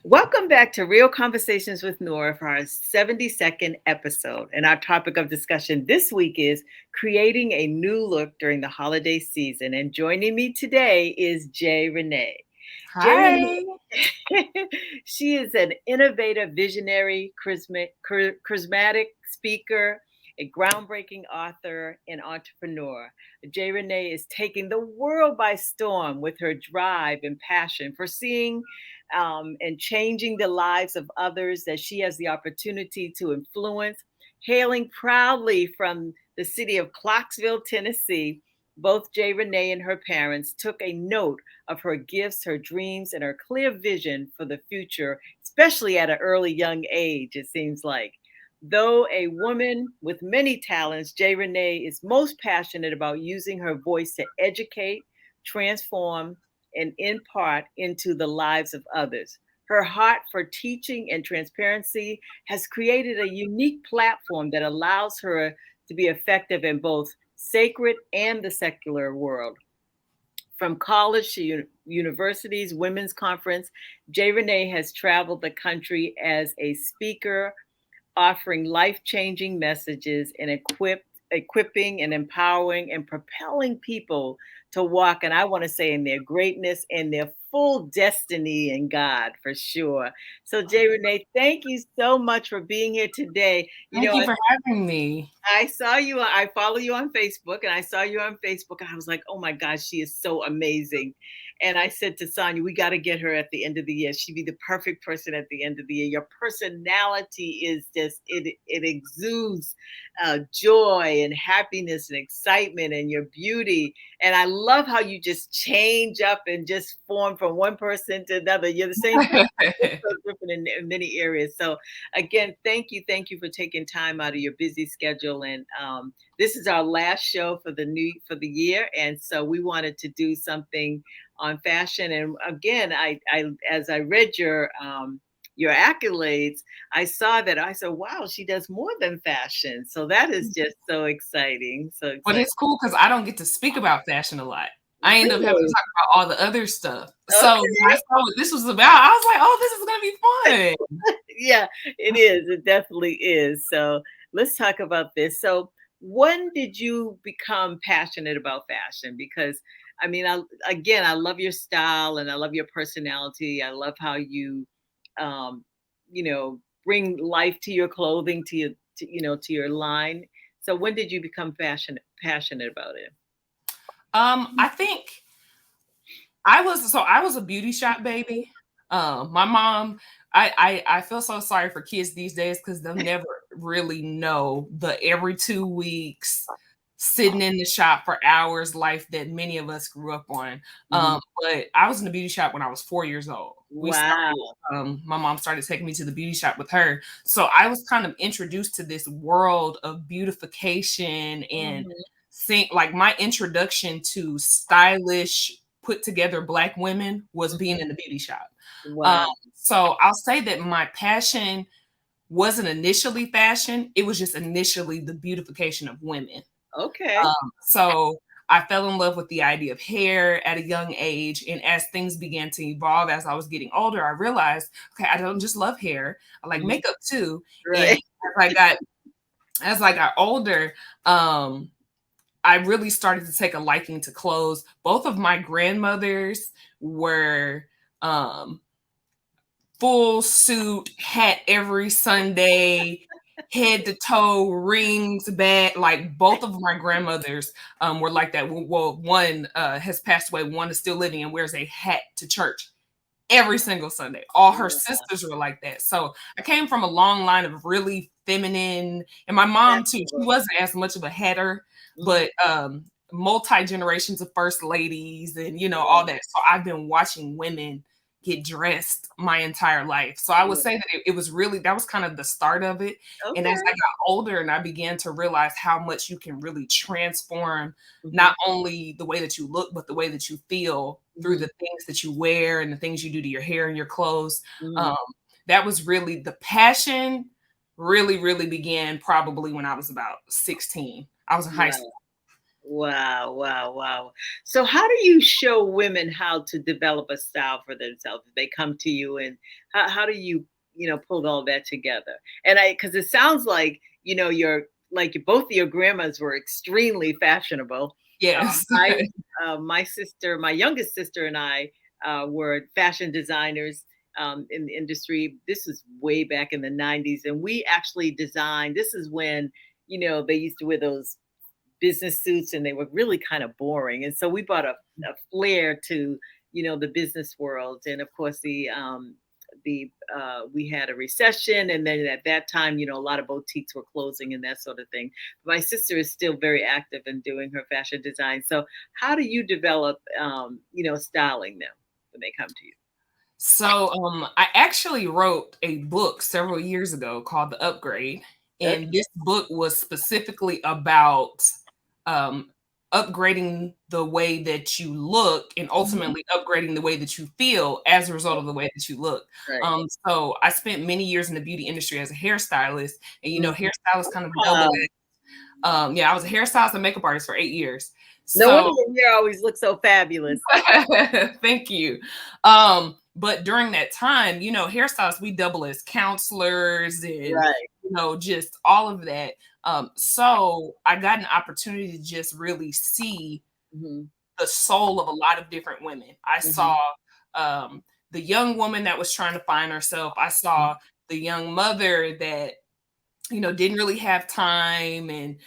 Welcome back to Real Conversations with Nora for our 72nd episode. And our topic of discussion this week is creating a new look during the holiday season. And joining me today is Jay Renee. Jay Hi. Renee, she is an innovative, visionary, charismatic speaker, a groundbreaking author, and entrepreneur. Jay Renee is taking the world by storm with her drive and passion for seeing and changing the lives of others that she has the opportunity to influence. Hailing proudly from the city of Clarksville, Tennessee, both Jay Renee and her parents took a note of her gifts, her dreams, and her clear vision for the future, especially at an early young age, it seems like. Though a woman with many talents, Jay Renee is most passionate about using her voice to educate, transform, and impart into the lives of others. Her heart for teaching and transparency has created a unique platform that allows her to be effective in both sacred and the secular world. From college to universities, women's conference, Jay Renee has traveled the country as a speaker, offering life-changing messages and equipping and empowering and propelling people to walk, and I want to say in their greatness and their full destiny in God for sure. So Jay Renee, thank you so much for being here today. Thank you for having me. I saw you. I follow you on Facebook, and I saw you on Facebook, and I was like, "Oh my gosh, she is so amazing!" And I said to Sonia, "We got to get her at the end of the year. She'd be the perfect person at the end of the year. Your personality is just it exudes joy and happiness and excitement, and your beauty. And I love how you just change up and just form from one person to another. You're the same person, just so different in many areas. So again, thank you for taking time out of your busy schedule. And this is our last show for the year, and so we wanted to do something on fashion. And again, I as I read your accolades, I saw that. I said, wow, she does more than fashion. So that is just so exciting. So But exciting. it's cool because I don't get to speak about fashion a lot. I end up having to Really? talk about all the other stuff. So when I Okay. saw what this was about, I was like, oh, this is going to be fun. Yeah, it is. It definitely is. So let's talk about this. So when did you become passionate about fashion? Because I mean, I love your style and I love your personality. I love how um, bring life to your clothing, to your line. So when did you become passionate about it? I think I was a beauty shop baby. My mom, I feel so sorry for kids these days because they'll never really know the every 2 weeks sitting in the shop for hours life that many of us grew up on. Mhm. But I was in the beauty shop when I was 4 years old. We started. Wow. My mom started taking me to the beauty shop with her, so I was kind of introduced to this world of beautification and Mhm. think like my introduction to stylish, put together Black women was being Mhm. in the beauty shop. Um, Wow. so I'll say that my passion wasn't initially fashion; it was just initially the beautification of women. Okay. So I fell in love with the idea of hair at a young age, and as things began to evolve, as I was getting older, I realized, okay, I don't just love hair; I like Mhm. makeup too. And Right. as I got older, um, I really started to take a liking to clothes. Both of my grandmothers were um, full suit, hat every Sunday, head to toe, rings, bag. Like both of my grandmothers were like that. Well, one has passed away, one is still living and wears a hat to church every single Sunday. All her Wow. sisters were like that. So I came from a long line of really feminine, and my mom too. She Fabulous. wasn't as much of a hatter, Mhm. but multi generations of first ladies and all Right. that. So I've been watching women get dressed my entire life. So I would Yeah. say that it was really that was kind of the start of it. And as Okay. I got older and I began to realize how much you can really transform Mhm. not only the way that you look, but the way that you feel through Mhm. the things that you wear and the things you do to your hair and your clothes. Mhm. Um, that was really the passion, really, really began probably when I was about 16. I was in high school. Wow. Wow, wow, wow. So how do you show women how to develop a style for themselves? They come to you, and how do you, pull all that together? And because it sounds like, both of your grandmas were extremely fashionable. Yes. My sister, my youngest sister and I were fashion designers in the industry. This is way back in the 90s. And we actually designed, this is when, they used to wear those business suits and they were really kind of boring. And so we brought a flair to, the business world. And of course, we had a recession, and then at that time, a lot of boutiques were closing and that sort of thing. My sister is still very active in doing her fashion design. So how do you develop, styling them when they come to you? So, I actually wrote a book several years ago called The Upgrade, and Okay. this book was specifically about um, upgrading the way that you look and Mhm. ultimately upgrading the way that you feel as a result of the way that you look. Right. So I spent many years in the beauty industry as a hairstylist, and Mhm. hairstylists kind of double Wow. it. Yeah, I was a hairstylist and makeup artist for 8 years. No wonder So your hair always looks so fabulous. thank you. But during that time, hairstylists, we double as counselors and, Right. just all of that. So I got an opportunity to just really see Mhm. the soul of a lot of different women. I saw Mhm. um, the young woman that was trying to find herself. I Mhm. saw the young mother that didn't really have time and,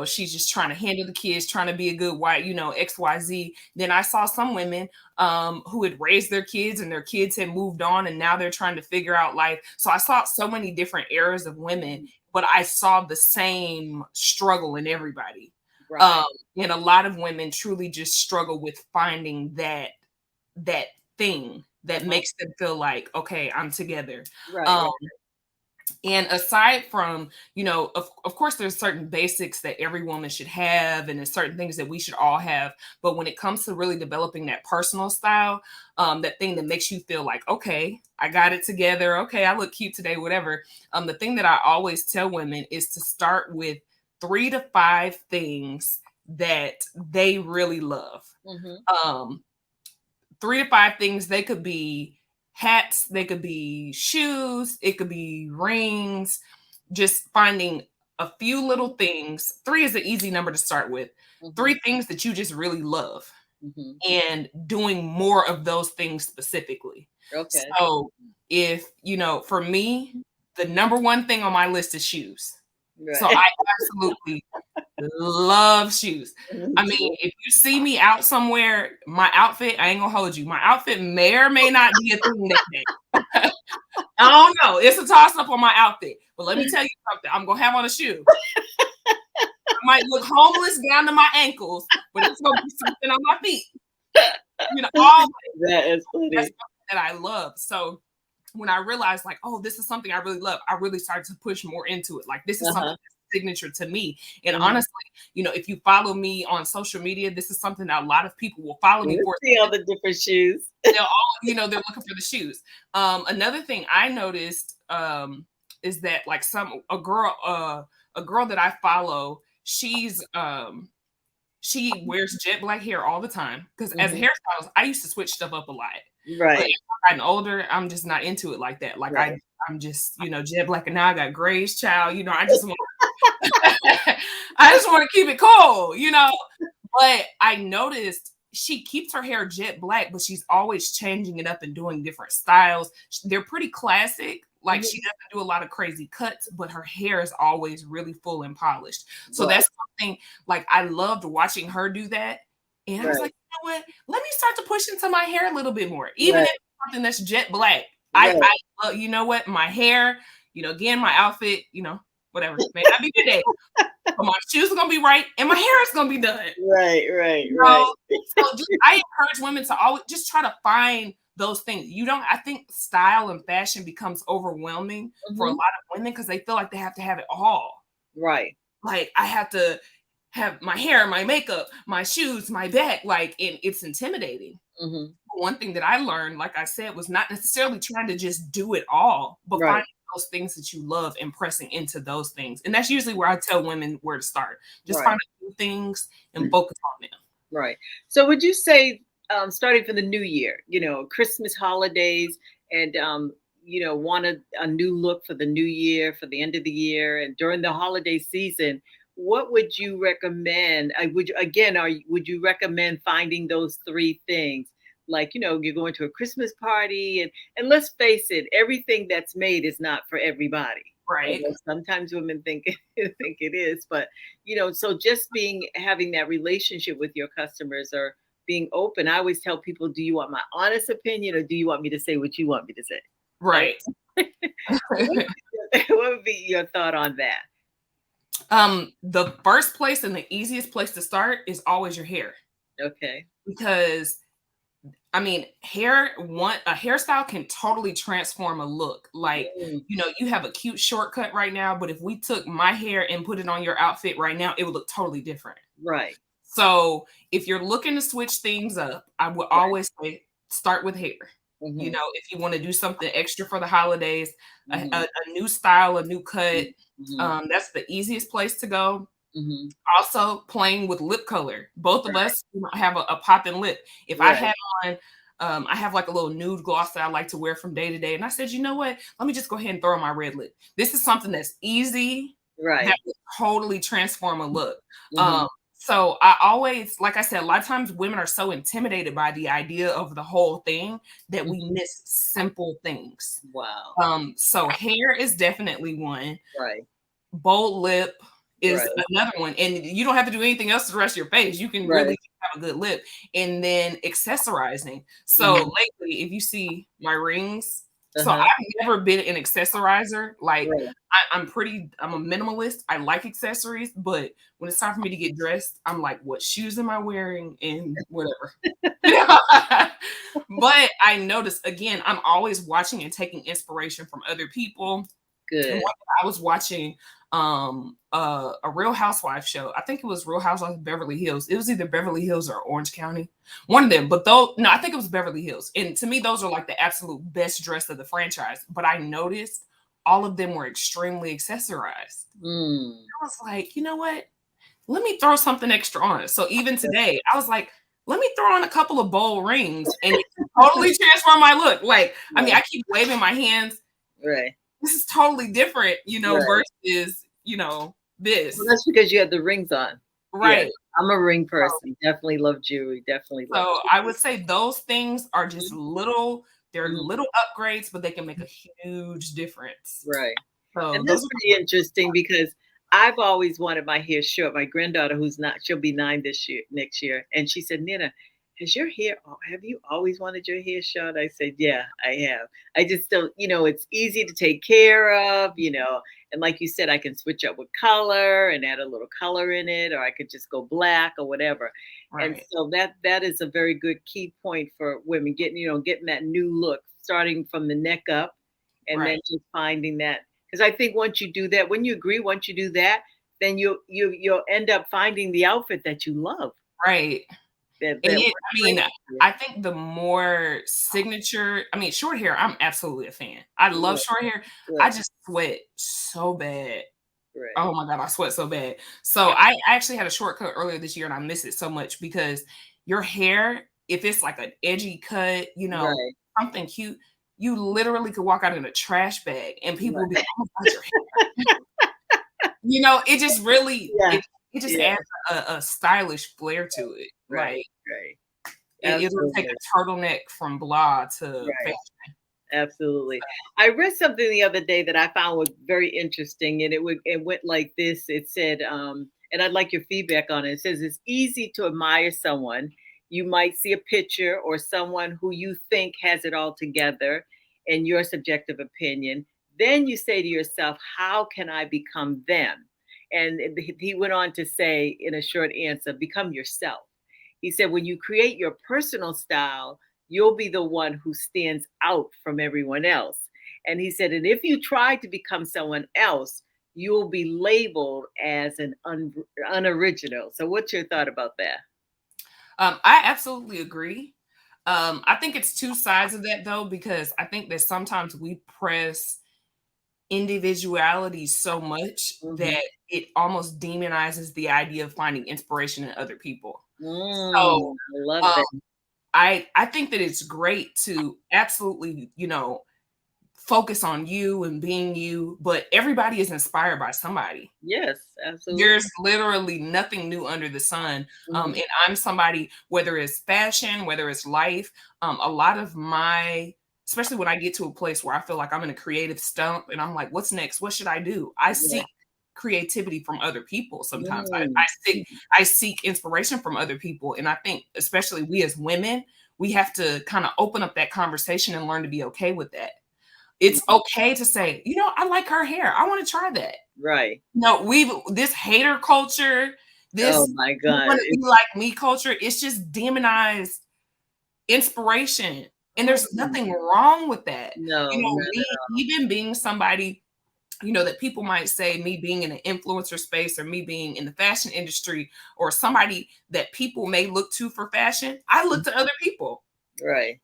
she's just trying to handle the kids, trying to be a good wife, XYZ. Then I saw some women who had raised their kids and their kids had moved on and now they're trying to figure out life. So I saw so many different eras of women, but I saw the same struggle in everybody. Um, Right. and a lot of women truly just struggle with finding that thing that Uh-huh. makes them feel like, okay, I'm together. Right, Um, right. and aside from, of course, there's certain basics that every woman should have, and there's certain things that we should all have. But when it comes to really developing that personal style, that thing that makes you feel like, okay, I got it together. Okay, I look cute today, whatever. The thing that I always tell women is to start with 3 to 5 things that they really love. Mhm. Um, 3 to 5 things. They could be hats, they could be shoes, it could be rings. Just finding a few little things. Three is an easy number to start with. Mhm. 3 things that you just really love Mhm. and doing more of those things specifically. Okay. So, if, for me, the number one thing on my list is shoes. So Right. I absolutely love shoes. Me I mean, too. if you see me out somewhere, my outfit, I ain't gonna hold you. My outfit may or may not be a thing that day. I don't know. It's a toss up on my outfit. But let me tell you something. I'm gonna have on a shoe. I might look homeless down to my ankles, but it's gonna be something on my feet. All That is that's funny. something that I love. So when I realized, like, oh, this is something I really love, I really started to push more into it. Like, this is something Uh-huh. that's signature to me. And Mhm. honestly, if you follow me on social media, this is something that a lot of people will follow me Let's for. see all the different shoes. They'll all, they're looking for the shoes. Another thing I noticed is that like a girl that I follow, she wears jet black hair all the time because as a Mhm. hairstylist, I used to switch stuff up a lot. But as Right. I've gotten older, I'm just not into it like that. Like Right. I'm just, jet black, and now I got grays, child. I just want I just want to keep it cool. But I noticed she keeps her hair jet black, but she's always changing it up and doing different styles. They're pretty classic. Like, she Mhm. doesn't do a lot of crazy cuts, but her hair is always really full and polished. So Right. that's something, like, I loved watching her do that. And I was Right. like, you know what? Let me start to push into my hair a little bit more, even if Right. it's something that's jet black. Right. You know what? My hair, again, my outfit, whatever. May not be today, but my shoes are gonna be right and my hair is gonna be done. Right. Right. You Right. know? So just I encourage women to always just try to find those things. I think style and fashion becomes overwhelming for a lot Mhm. of women because they feel like they have to have it all. Right. Like, I have to have my hair, my makeup, my shoes, my bag, like, and it's intimidating. Mhm. One thing that I learned, like I said, was not necessarily trying to just do it all, but Right. finding those things that you love and pressing into those things. And that's usually where I tell women where to start. Just Right. find a few things and focus on them. Right. So would you say, starting for the new year, Christmas holidays, and want a new look for the new year, for the end of the year, and during the holiday season, what would you recommend? Would you recommend finding those three things? Like, you're going to a Christmas party, and let's face it, everything that's made is not for everybody. Right. Although sometimes women think think it is, but so just having that relationship with your customers, or being open. I always tell people, do you want my honest opinion, or do you want me to say what you want me to say? Right. What would be your thought on that? The first place and the easiest place to start is always your hair. Okay. Because I mean, a hairstyle can totally transform a look. Like, Mm, you have a cute shortcut right now, but if we took my hair and put it on your outfit right now, it would look totally different. right. So if you're looking to switch things up, I would Right. always say start with hair. Hmm. If you want to do something extra for the holidays, Hmm. a new style, a new cut, Hmm. that's the easiest place to go. Hmm. Also, playing with lip color. Both of Right. us have a popping lip. If I Right. had on, I have like a little nude gloss that I like to wear from day to day. And I said, you know what? Let me just go ahead and throw on my red lip. This is something that's easy that Right. will totally transform a look. Hmm. Um, so I always, like I said, a lot of times women are so intimidated by the idea of the whole thing that we Hmm. miss simple things. Wow. So hair is definitely one. Right. Bold lip is Right. another one, and you don't have to do anything else to the rest of your face. You can really Right. have a good lip. And then accessorizing. So Hmm. lately, if you see my rings, so Uh-huh. I've never been an accessorizer. Like Right. I'm a minimalist. I like accessories, but when it's time for me to get dressed, I'm like, what shoes am I wearing and whatever. But I noticed again, I'm always watching and taking inspiration from other people. And one Good. day I was watching a Real Housewives show. I think it was Real Housewives of Beverly Hills. It was either Beverly Hills or Orange County. One of them. But though no, I think it was Beverly Hills. And to me, those are like the absolute best dressed of the franchise. But I noticed all of them were extremely accessorized. Mm. I was like, you know what? Let me throw something extra on it. So even today, I was like, let me throw on a couple of bold rings and it totally transform my look. Like, I mean, Right. I keep waving my hands. Right. This is totally different, Right. versus, Well, this. that's because you have the rings on. Yeah. Right. I'm a ring So person. Definitely love jewelry. Definitely love so I jewelry. would say those things are just they're Mhm. little upgrades, but they can make a huge difference. Right. So And those that's are pretty interesting because I've always wanted my hair short. My granddaughter, she'll be 9 this year, next year, and she said, "Nina, have you always wanted your hair short?" I said, "Yeah, I have. I just don't, it's easy to take care of, and like you said, I can switch up with color and add a little color in it, or I could just go black or whatever." And right. so that is a very good key point for women getting that new look, starting from the neck up, and then Right. just finding that, because I think once you do that, once you do that, then you'll end up finding the outfit that you love, Right. And that it works I mean, great for you. I think the more signature short hair, I'm absolutely a fan. I love Right, short hair. I right, just sweat so bad. right, Oh my god, I sweat so bad. So I actually had a shortcut earlier this year and I miss it so much because your hair, if it's like an edgy cut, right, something cute, you literally could walk out in a trash bag and people will be right. like, "Oh my god, your hair." It just really Yeah, it just yeah, adds a stylish flair to it. right, Like right. it'll take Absolutely. a turtleneck from blah to Right. fashion. Absolutely. I read something the other day that I found was very interesting, and it went like this. It said, and I'd like your feedback on it. It says it's easy to admire someone. You might see a picture or someone who you think has it all together in your subjective opinion. Then you say to yourself, how can I become them? And he went on to say in a short answer, become yourself. He said, when you create your personal style, you'll be the one who stands out from everyone else. And he said, and if you try to become someone else, you'll be labeled as an unoriginal. So, what's your thought about that? I absolutely agree. I think it's two sides of that though, because I think that sometimes we press individuality so much Mhm. that it almost demonizes the idea of finding inspiration in other people. So, I love um, that. I think that it's great to absolutely, focus on you and being you, but everybody is inspired by somebody. Yes, absolutely. There's literally nothing new under the sun. Mhm. And I'm somebody, whether it's fashion, whether it's life, a lot of my, especially when I get to a place where I feel like I'm in a creative stump and I'm like, what's next? What should I do? I Yeah. seek creativity from other people sometimes. Mm. I seek inspiration from other people. And I think, especially we as women, we have to kind of open up that conversation and learn to be okay with that. It's Mhm. okay to say, I like her hair. I want to try that. Right. No, this hater culture, Oh this my "you God. wanna be like me" culture, it's just demonized inspiration, and there's Mm. nothing wrong with that. No, not Me at even being somebody, that people might say me being in an influencer space or me being in the fashion industry or somebody that people may look to for fashion, I all. look to other people. Right.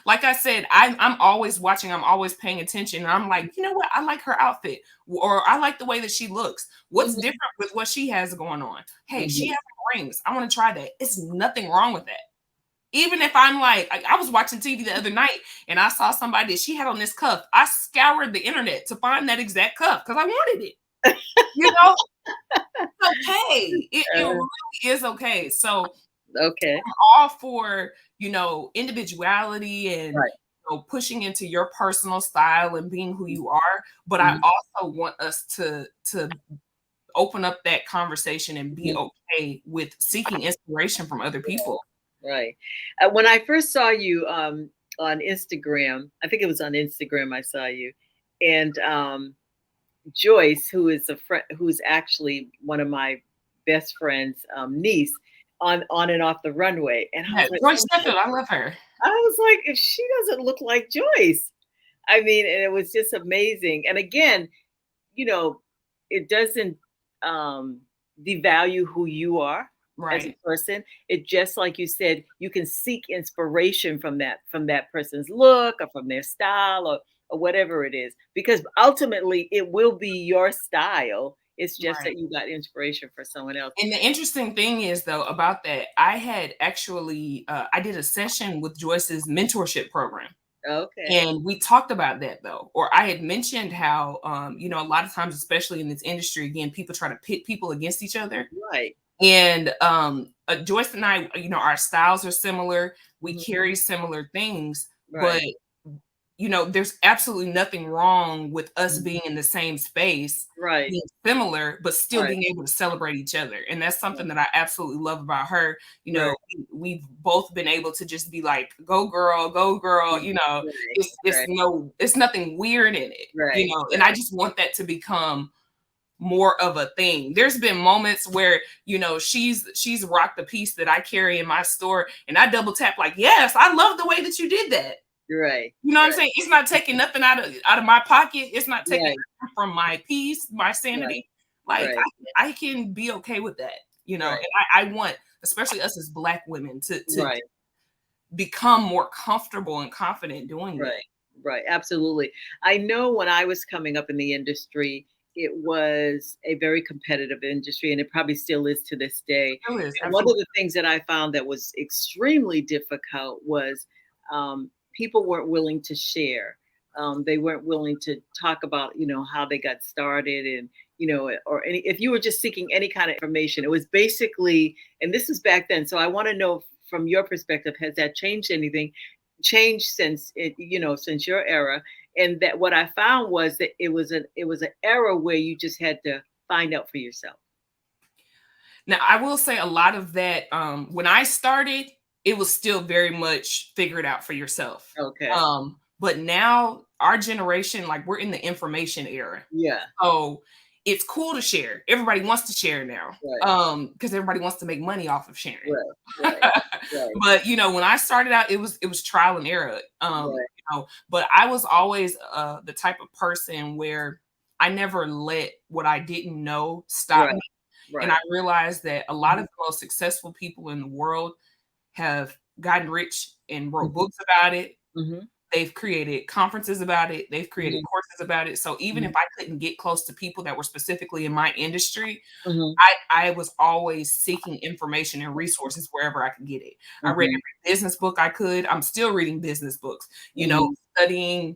Like I said, I'm always watching, I'm always paying attention. And I'm like, you know what? I like her outfit, or I like the way that she looks. What's Mhm. different with what she has going on? Hey, she Mhm. has rings. I want to try that. It's nothing wrong with that. Even if I'm like, I was watching TV the other night and I saw somebody that she had on this cuff. I scoured the internet to find that exact cuff because I wanted it. You know, it's okay. It Uh, really is okay. So okay. all for, individuality and Right. pushing into your personal style and being who you are, but I Mhm. also want us to open up that conversation and be Mhm. okay with seeking inspiration from other people. Right. When I first saw you on Instagram, I think it was on Instagram I saw you, and Joyce, who is a friend, who's actually one of my best friends' niece, on and off the runway, and I Yeah, was like, George oh my, Sheffield, I love her. I was like, if she doesn't look like Joyce, I mean, and it was just amazing. And again, you know, it doesn't um, devalue who you are as a Right, person. It just like you said, you can seek inspiration from that person's look or from their style or whatever it is, because ultimately it will be your style. It's just right. that you got inspiration for someone else. And the interesting thing is though about that, I had actually I did a session with Joyce's mentorship program. Okay, And we talked about that though, or I had mentioned how, a lot of times, especially in this industry, again, people try to pit people against each other. right, And Joyce and I, our styles are similar. We mhm, carry similar things, but right, there's absolutely nothing wrong with us mhm, being in the same space, right, being similar, but still right, being able to celebrate each other. And that's something right, that I absolutely love about her. right, We've both been able to just be like, go girl, go girl. mhm, right, right, It's nothing weird in it, right, and I right, just want that to become more of a thing. There's been moments where, she's rocked the piece that I carry in my store and I double tap like, yes, I love the way that you did that. right, You know what I'm saying? It's not taking nothing out of my pocket. It's not taking right, nothing from my peace, my right, sanity. Like right, I can be okay with that, right, and I want, especially us as Black women, to right. become more comfortable and confident doing Right, that. right, absolutely. I know when I was coming up in the industry, it was a very competitive industry, and it probably still is to this day. Still is, And one of absolutely. the things that I found that was extremely difficult was people weren't willing to share. They weren't willing to talk about, how they got started, and or any. If you were just seeking any kind of information, it was basically, and this is back then. So I want to know from your perspective, has that changed anything? Changed since since your era, and that what I found was that it was an era where you just had to find out for yourself. Now, I will say a lot of that, when I started, it was still very much figure it out for yourself. Okay. But now our generation, like we're in the information era. Yeah. So it's cool to share. Everybody wants to share now. Right. Because everybody wants to make money off of sharing. Right. Right. Right. But when I started out, it was trial and error. Right. But I was always the type of person where I never let what I didn't know stop me. Right. And I Right. realized that a lot of Mhm. the most successful people in the world have gotten rich and wrote Mhm. books about it. Mhm. They've created conferences about it. They've created Mhm. courses about it. So even if Mhm. I couldn't get close to people that were specifically in my industry, Mhm. I was always seeking information and resources wherever I could get it. I read Mhm. every business book I could. I'm still reading business books, Mhm. studying,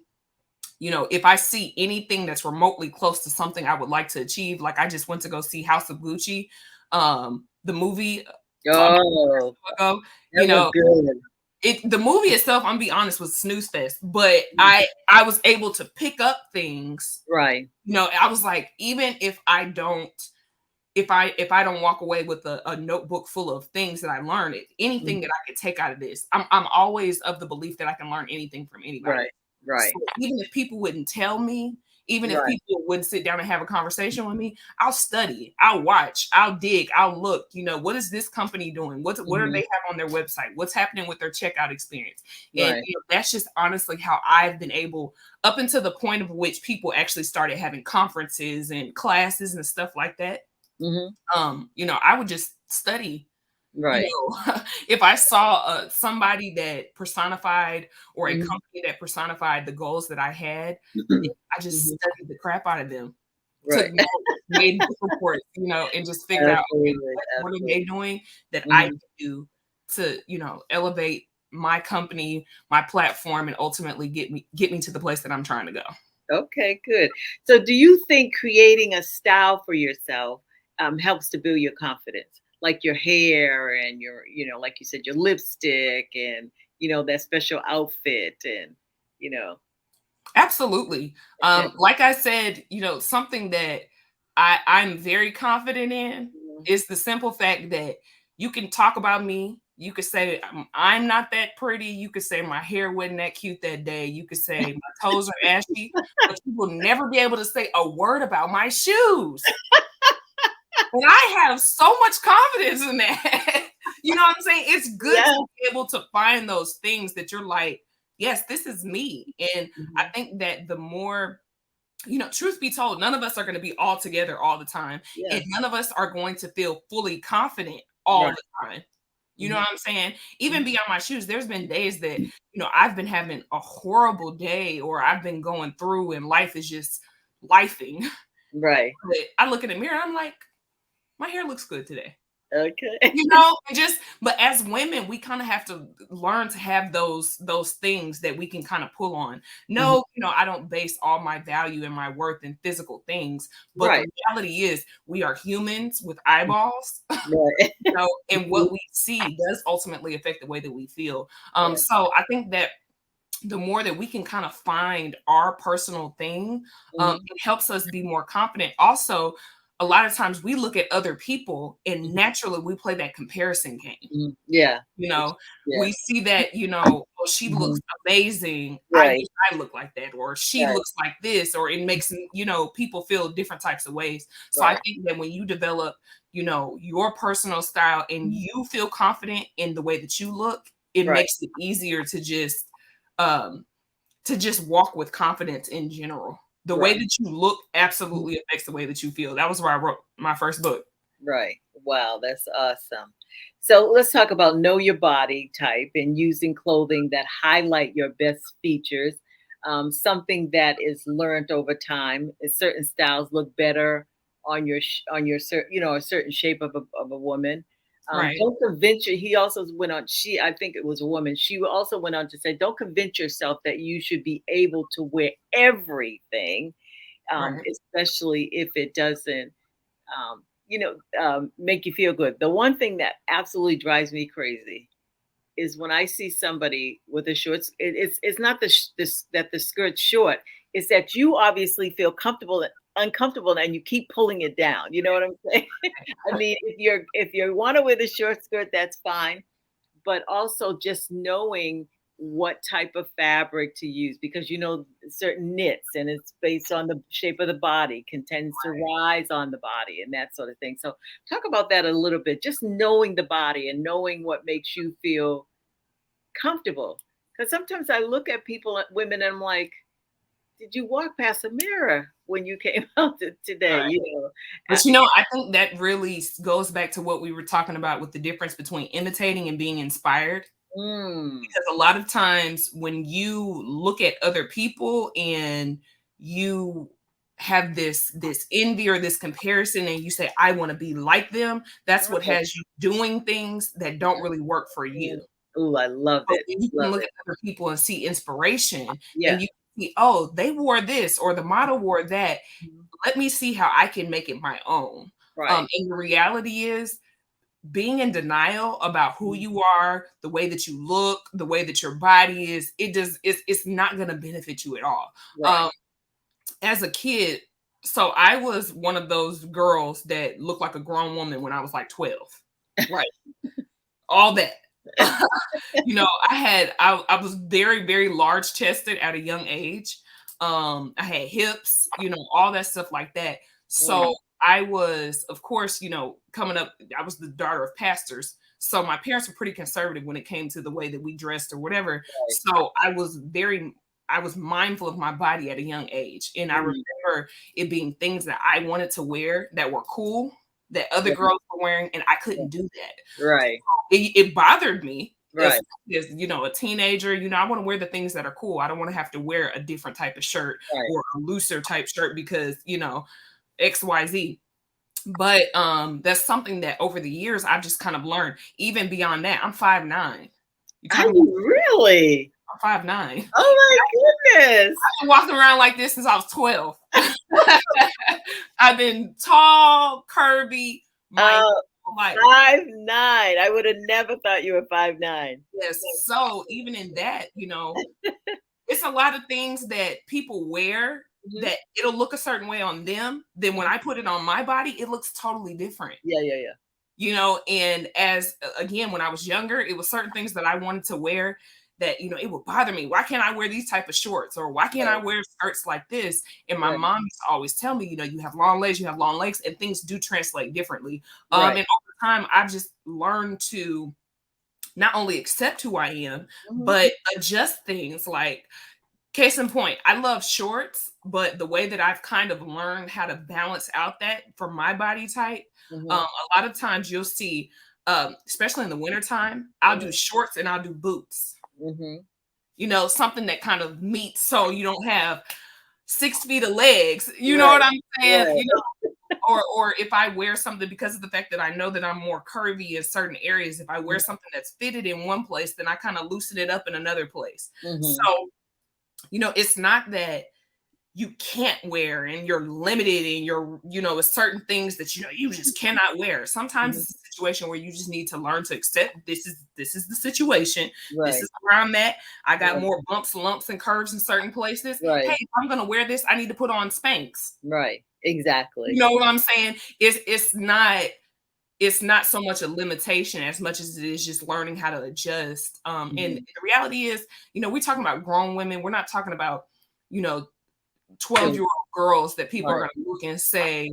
if I see anything that's remotely close to something I would like to achieve. Like I just went to go see House of Gucci, the movie about a year Oh, or so ago. that was good. The movie itself, I'm gonna be honest, was snooze fest, but Mhm. I was able to pick up things. Right. I was like, even if I don't walk away with a notebook full of things that I learned, anything Mhm. that I could take out of this, I'm always of the belief that I can learn anything from anybody. Right. Right. So even if people wouldn't tell me, even if Right. people wouldn't sit down and have a conversation with me, I'll study, I'll watch, I'll dig, I'll look. What is this company doing? What do they Mhm. have on their website? What's happening with their checkout experience? And Right. that's just honestly how I've been able, up until the point of which people actually started having conferences and classes and stuff like that. Mhm. I would just study. Right. If I saw somebody that personified, or a Mhm. company that personified the goals that I had, then I just Mhm. studied the crap out of them, took Right. notes, made book reports, and just figured out, okay, Absolutely. what are they Absolutely. doing that I can Mhm. do to, elevate my company, my platform, and ultimately get me to the place that I'm trying to go. Okay, good. So, do you think creating a style for yourself helps to build your confidence, like your hair and your, like you said, your lipstick and that special outfit and you know. Absolutely. Okay. Like I said, something that I'm very confident in Mhm. is the simple fact that you can talk about me. You could say I'm not that pretty. You could say my hair wasn't that cute that day. You could say my toes are ashy, but you will never be able to say a word about my shoes. And I have so much confidence in that. You know what I'm saying? It's good Yeah. to be able to find those things that you're like, yes, this is me. And I Mhm. think that the more, truth be told, none of us are going to be all together all the time. And Yeah. none of us are going to feel fully confident all Right. the time. You know Mhm. what I'm saying? Even Mhm. beyond my shoes, there's been days that, I've been having a horrible day, or I've been going through and life is just lifing. Right. But I look in the mirror, I'm like, my hair looks good today. Okay. But as women, we kind of have to learn to have those things that we can kind of pull on. Mhm. No, I don't base all my value and my worth in physical things, but the Right. reality is we are humans with eyeballs, Right. and what we see does ultimately affect the way that we feel. Right. So I think that the more that we can kind of find our personal thing, Mhm. it helps us be more confident. Also, a lot of times we look at other people and Mhm. naturally we play that comparison game. Mhm. Yeah. You know, Yeah. we see that, oh, she looks Mhm. amazing. I Right. wish I look like that, or she Right. looks like this, or it makes, people feel different types of ways. So I Right. think that when you develop, your personal style and Mhm. you feel confident in the way that you look, it Right. makes it easier um to just walk with confidence in general. The way Right. that you look Mhm. absolutely affects the way that you feel. That was where I wrote my first book. Right. Wow, that's awesome. So let's talk about know your body type and using clothing that highlight your best features. Something that is learned over time. Is certain styles look better on your certain a certain shape of a woman. Right, Don't convince you. He also went on. I think it was a woman. She also went on to say, don't convince yourself that you should be able to wear everything, right, especially if it doesn't make you feel good. The one thing that absolutely drives me crazy is when I see somebody with a shorts. It's not that the skirt's short. It's that you obviously feel comfortable, uncomfortable, and you keep pulling it down. You know what I'm saying? I mean, if you want to wear the short skirt, that's fine, but also just knowing what type of fabric to use because certain knits and it's based on the shape of the body can tend to rise on the body and that sort of thing. So talk about that a little bit, just knowing the body and knowing what makes you feel comfortable, because sometimes I look at people, women, and I'm like, did you walk past a mirror when you came out today, right. uh, But I think that really goes back to what we were talking about with the difference between imitating and being inspired. Because a lot of times when you look at other people and you have this envy or this comparison and you say, I want to be like them, that's what Right. has you doing things that don't really work for you. Ooh, I love But it. when you can Love look it. at other people and see inspiration Yeah. and you see, oh, they wore this or the model wore that. Mhm. Let me see how I can make it my own. Right. And the reality is, being in denial about who Mhm. you are, the way that you look, the way that your body is, it's not going to benefit you at all. Right. Um, as a kid, so I was one of those girls that looked like a grown woman when I was like 12. Right. All that. I was very, very large chested at a young age. I had hips, all that stuff like that. So Mm. I was, of course, coming up, I was the daughter of pastors. So my parents were pretty conservative when it came to the way that we dressed or whatever. Right. So I was mindful of my body at a young age. And I Mm. remember it being things that I wanted to wear that were cool, that other Right. girls were wearing, and I couldn't do that. Right. It bothered me as, Right. a teenager. I want to wear the things that are cool. I don't want to have to wear a different type of shirt Right. or a looser type shirt because, XYZ. But that's something that over the years I've just kind of learned. Even beyond that, I'm 5'9". You Are talking about you really? I'm 5'9". Oh my goodness. I've been walking around like this since I was 12. I've been tall, curvy, my Oh, life. 5'9". I would have never thought you were 5'9". Yes. So even in that, it's a lot of things that people wear Mhm. that it'll look a certain way on them. Then when Mhm. I put it on my body, it looks totally different. Yeah, yeah, yeah. And as again, when I was younger, it was certain things that I wanted to wear that, it would bother me. Why can't I wear these type of shorts? Or why can't I Right. wear skirts like this? And my Right. mom used to always tell me, you have long legs, and things do translate differently. Right. And over time, I've just learned to not only accept who I am, Mhm. but adjust things. Like, case in point, I love shorts, but the way that I've kind of learned how to balance out that for my body type, Mhm. a lot of times you'll see, especially in the wintertime, I'll do Mhm. shorts and I'll do boots. Mhm. Something that kind of meets so you don't have 6 feet of legs. You know what Right. I'm saying? Right. Or if I wear something, because of the fact that I know that I'm more curvy in certain areas, if I wear Mhm. something that's fitted in one place, then I kind of loosen it up in another place. Mhm. So, it's not that you can't wear and you're limited in your, with certain things that you just cannot wear. Sometimes Mhm. it's a situation where you just need to learn to accept this is the situation. This Right. is where I'm at. I got Right. more bumps, lumps, and curves in certain places. Hey, Right. if I'm gonna wear this, I need to put on Spanx. Right. You Exactly. know what I'm saying? It's not so much a limitation as much as it is just learning how to adjust. And Mhm. the reality is, we're talking about grown women. We're not talking about, you know, 12-year-old Children. girls that people are Right. going to look and say,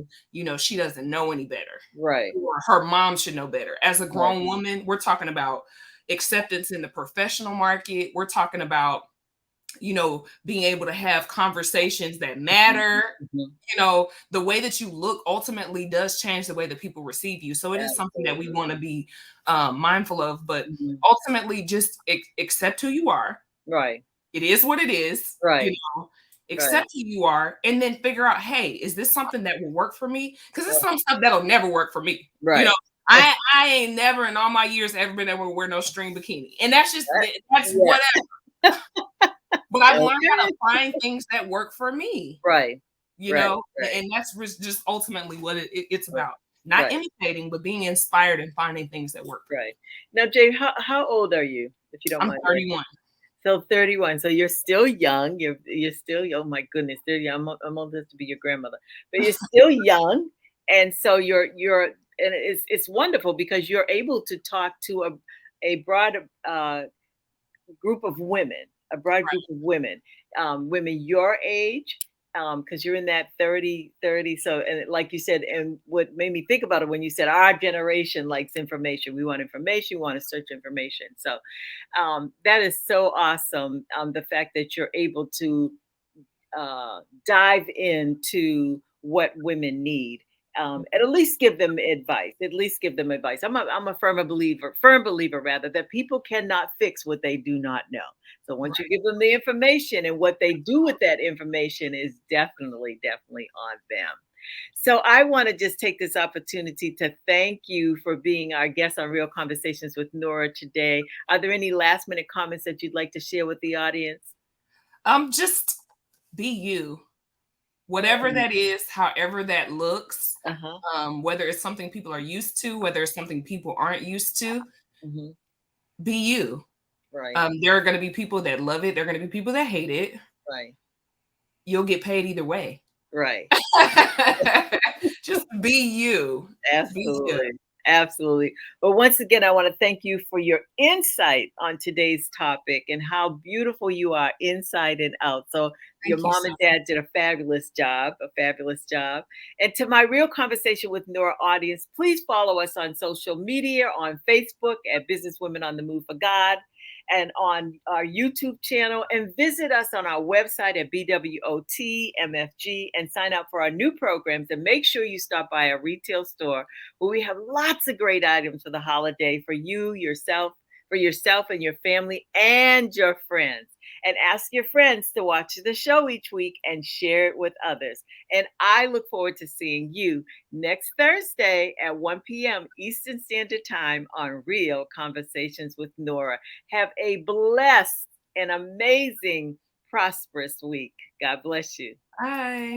she doesn't know any better, Right. or her mom should know better. As a Right. grown woman, we're talking about acceptance in the professional market. We're talking about, being able to have conversations that Mhm. matter. Mhm. The way that you look ultimately does change the way that people receive you. So it is something that we Absolutely. want to be mindful of, but Mhm. ultimately just accept who you are. Right. It is what it is, Right. Right. accept who you are, and then figure out, hey, is this something that will work for me? Because there's Right. some stuff that'll never work for me. Right. I ain't never in all my years ever been able to wear no string bikini. And that's Yeah. whatever. But I've learned how to Okay. find things that work for me, Right. Right. Right. and that's just ultimately what it's Right. about. Not Right. imitating, but being inspired and finding things that work for you. Right. Now, Jay, how old are you, if you don't I'm mind me asking? 31. So 31. So you're still young. You're still, oh my goodness, 30. I'm old enough to be your grandmother, but you're still young, and so and it's wonderful because you're able to talk to a broad group of women, a broad group of women, women your age, because you're in that 30. So, and like you said, and what made me think about it when you said our generation likes information, we want information, we want to search information. So, that is so awesome. The fact that you're able to dive into what women need and at least give them advice. At least give them advice. I'm a firm believer rather, that people cannot fix what they do not know. So once you Right. give them the information, and what they do with that information is definitely on them. So I want to just take this opportunity to thank you for being our guest on Real Conversations with Nora today. Are there any last minute comments that you'd like to share with the audience? Just be you. Whatever that is, however that looks, Uh huh. whether it's something people are used to, whether it's something people aren't used to, Hmm. be you. Right. There are going to be people that love it. There are going to be people that hate it. Right. You'll get paid either way. Right. Just be you. Be you. Absolutely. Absolutely. But once again, I want to thank you for your insight on today's topic and how beautiful you are inside and out. So, your Thank you mom so and dad did a fabulous job, a fabulous job. And to my Real Conversation with Nora audience, please follow us on social media, on Facebook at Businesswomen on the Move for God, and on our YouTube channel, and visit us on our website at BWOTMFG, and sign up for our new programs, and make sure you stop by a retail store where we have lots of great items for the holiday for you, yourself and your family and your friends. And ask your friends to watch the show each week and share it with others. And I look forward to seeing you next Thursday at 1 p.m. Eastern Standard Time on Real Conversations with Nora. Have a blessed and amazing, prosperous week. God bless you. Bye.